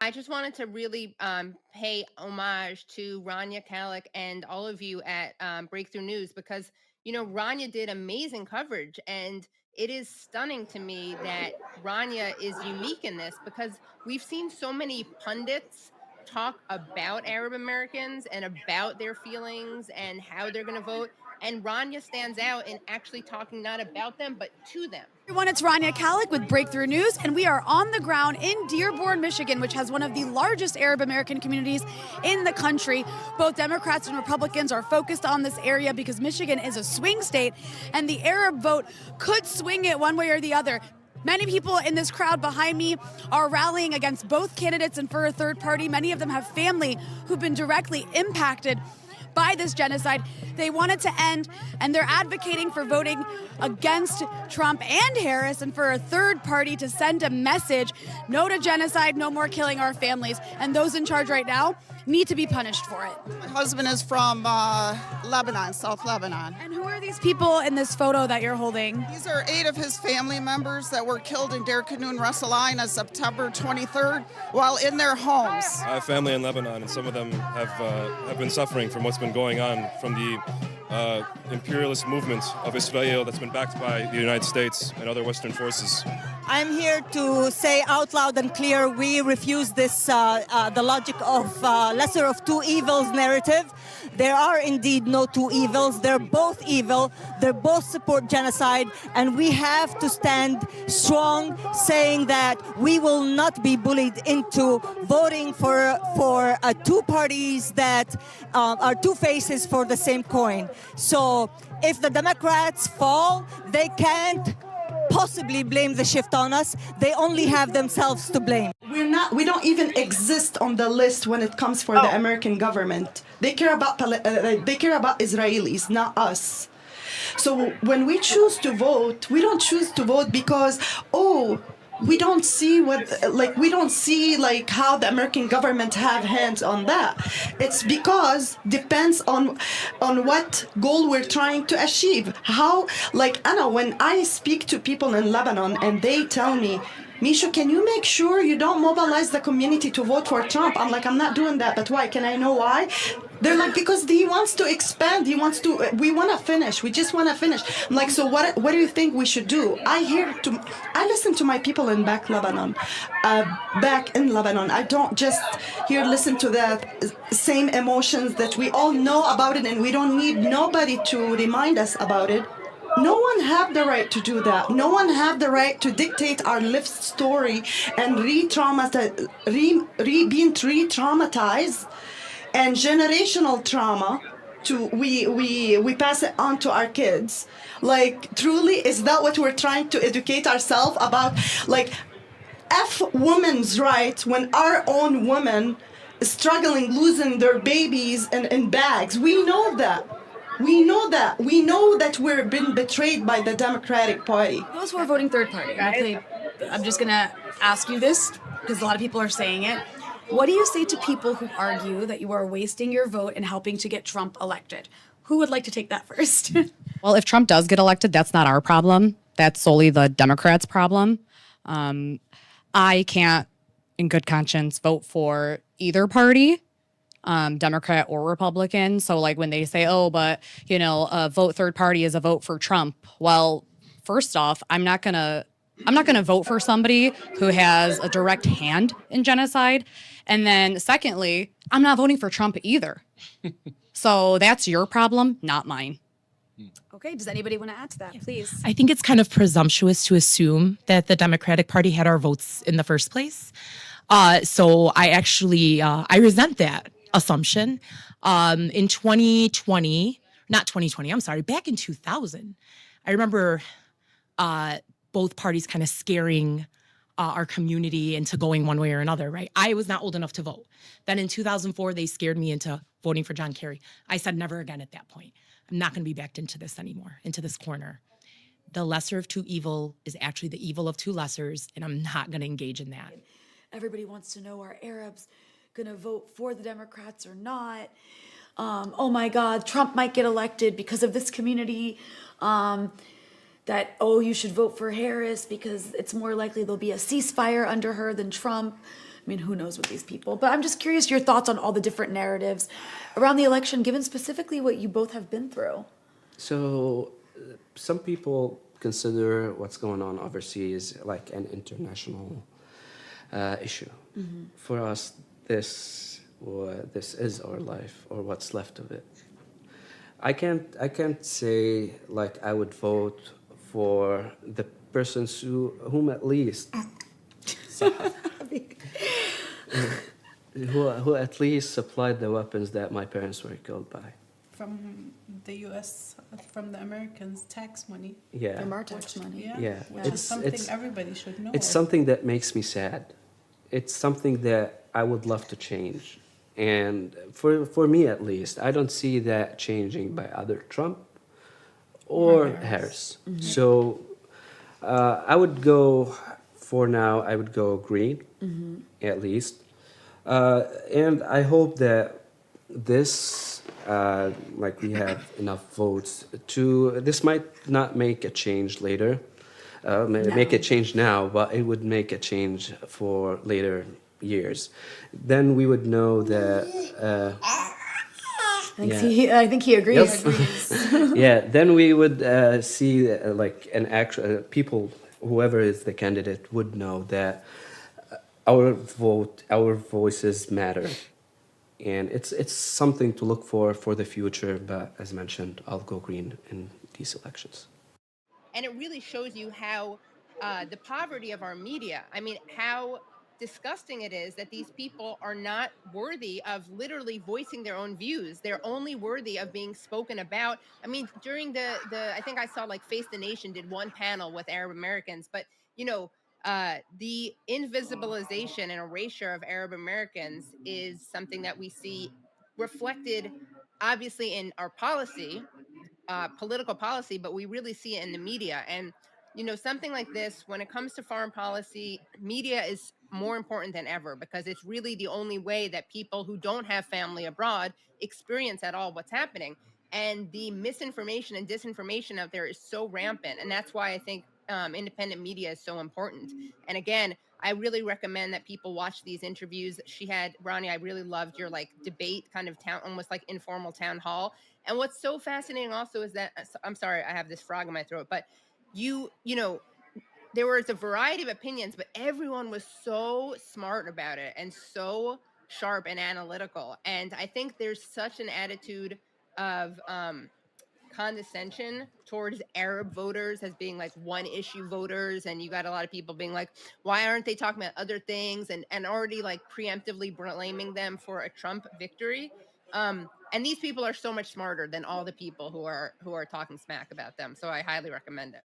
I just wanted to really pay homage to Rania Khalek and all of you at Breakthrough News because, you know, Rania did amazing coverage. And it is stunning to me that Rania is unique in this because we've seen so many pundits talk about Arab Americans and about their feelings and how they're going to vote. And Rania stands out in actually talking not about them, but to them. Everyone, it's Rania Khalek with Breakthrough News, and we are on the ground in Dearborn, Michigan, which has one of the largest Arab American communities in the country. Both Democrats and Republicans are focused on this area because Michigan is a swing state, and the Arab vote could swing it one way or the other. Many people in this crowd behind me are rallying against both candidates and for a third party. Many of them have family who've been directly impacted by this genocide. They want it to end, and they're advocating for voting against Trump and Harris and for a third party to send a message: no to genocide, no more killing our families. And those in charge right now need to be punished for it. My husband is from Lebanon, South Lebanon. And who are these people in this photo that you're holding? These are 8 of his family members that were killed in Deir Kanoon, Ras Al Ain on September 23rd while in their homes. I have family in Lebanon, and some of them have been suffering from what's been going on from the imperialist movement of Israel that's been backed by the United States and other Western forces. I'm here to say out loud and clear, we refuse this, the logic of lesser of two evils narrative. There are indeed no two evils. They're both evil. They both support genocide. And we have to stand strong saying that we will not be bullied into voting for two parties that are two faces for the same coin. So if the Democrats fall, they can't possibly blame the shift on us. They only have themselves to blame. We don't even exist on the list when it comes for the American government. They care about Israelis, not us. So when we choose to vote, we don't choose to vote because, we don't see how the American government have hands on that. It's because depends on what goal we're trying to achieve. How, Anna, when I speak to people in Lebanon and they tell me, Misha, can you make sure you don't mobilize the community to vote for Trump? I'm like, I'm not doing that, but why? Can I know why? They're like, because he wants to expand. We want to finish. We just want to finish. I'm like, so what do you think we should do? I listen to my people in back in Lebanon. I don't just listen to the same emotions that we all know about it, and we don't need nobody to remind us about it. No one have the right to do that. No one have the right to dictate our life story and being re-traumatized and generational trauma. We pass it on to our kids. Truly, is that what we're trying to educate ourselves about? F women's rights when our own women struggling, losing their babies in bags. We know that. We know that. We know that we're been betrayed by the Democratic Party. Those who are voting third party, I'm just going to ask you this because a lot of people are saying it. What do you say to people who argue that you are wasting your vote in helping to get Trump elected? Who would like to take that first? Well, if Trump does get elected, that's not our problem. That's solely the Democrats' problem. I can't, in good conscience, vote for either party. Democrat or Republican. So when they say, a vote third party is a vote for Trump. Well, first off, I'm not gonna vote for somebody who has a direct hand in genocide. And then secondly, I'm not voting for Trump either. So that's your problem, not mine. Okay, does anybody want to add to that, please? I think it's kind of presumptuous to assume that the Democratic Party had our votes in the first place. So I actually, I resent that assumption. In 2020, not 2020, I'm sorry, back in 2000, I remember both parties kind of scaring our community into going one way or another, right? I was not old enough to vote. Then in 2004, they scared me into voting for John Kerry. I said never again at that point. I'm not going to be backed into this anymore, into this corner. The lesser of two evil is actually the evil of two lessers, and I'm not going to engage in that. Everybody wants to know, are Arabs going to vote for the Democrats or not? Oh my God, Trump might get elected because of this community. that, oh, you should vote for Harris because it's more likely there'll be a ceasefire under her than Trump. I mean, who knows with these people? But I'm just curious your thoughts on all the different narratives around the election, given specifically what you both have been through. So, some people consider what's going on overseas like an international issue. For us, this is our life, or what's left of it. I can't say like I would vote for the persons whom at least who at least supplied the weapons that my parents were killed by. From the U.S., from the Americans' tax money. Yeah. From our tax money. Yeah. Which is something everybody should know. It's something that makes me sad. It's something that I would love to change. And for me at least, I don't see that changing by either Trump or Harris. So I would go, for now, I would go green, at least. And I hope that this, like we have enough votes this might not make a change later, make a change now, but it would make a change for later years. Then we would know that. I think he agrees. Yep. Yeah. Then we would see like an actual people, whoever is the candidate, would know that our voices matter, and it's something to look for the future. But as mentioned, I'll go green in these elections. And it really shows you how the poverty of our media, I mean, how disgusting it is that these people are not worthy of literally voicing their own views. They're only worthy of being spoken about. I mean, during the I think I saw like Face the Nation did one panel with Arab Americans, but you know, the invisibilization and erasure of Arab Americans is something that we see reflected obviously in our policy, political policy, but we really see it in the media. And, you know, something like this, when it comes to foreign policy, media is more important than ever because it's really the only way that people who don't have family abroad experience at all what's happening. And the misinformation and disinformation out there is so rampant. And that's why I think independent media is so important. And again, I really recommend that people watch these interviews. She had, Ronnie, I really loved your like debate kind of town, almost like informal town hall. And what's so fascinating also is that, I'm sorry, I have this frog in my throat, but you know, there was a variety of opinions, but everyone was so smart about it and so sharp and analytical. And I think there's such an attitude of condescension towards Arab voters as being like one issue voters. And you got a lot of people being like, why aren't they talking about other things? And already like preemptively blaming them for a Trump victory. And these people are so much smarter than all the people who are talking smack about them. So I highly recommend it.